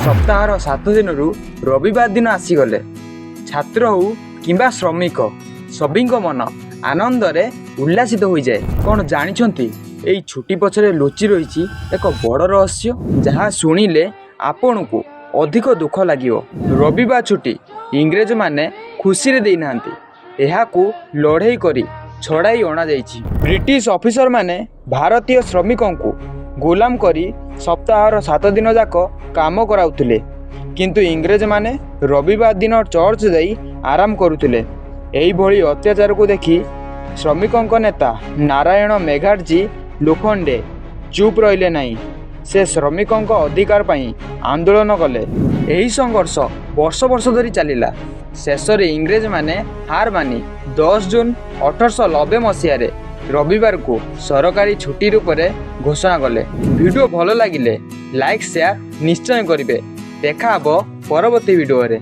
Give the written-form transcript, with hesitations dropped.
सप्ताहर 7 दिन रविवार दिन आसीगले छात्र हो किंबा श्रमिक सभी मन आनंद रे उल्लासित हो जाए। कौन जानिछंती एई छुट्टी पछरे लुचि रही एक बड़ रहस्य जहाँ शुणिले आपण को अधिक दुख लगियो। रविवार छुट्टी इंग्रेज माने खुशी रे देई नांती एहाकू लड़ाई करी छड़ाई अणा जाइछि। ब्रिटिश ऑफिसर माने भारतीय श्रमिकों को गुलाम करी सप्ताहर 7 दिन जाक काम कराउथिले किंतु इंग्रेज माने रविवार दिन चर्च जाई आराम करुथिले। एही भली अत्याचार को देखी श्रमिकों नेता नारायण मेघार्जी लोखंडे चुप रहिले नहीं। से श्रमिकों अधिकार पाई आंदोलन कले। यही संघर्ष वर्ष वर्ष धरी चलिला। शेष इंग्रेज माने हार मानी 10 जून 1890 मसीह रविवार को सरकारी छुट्टी रूप में घोषणा कले। वीडियो भल लगिले लाइक शेयर निश्चय करेंगे। देखा परवर्ती वीडियो रे।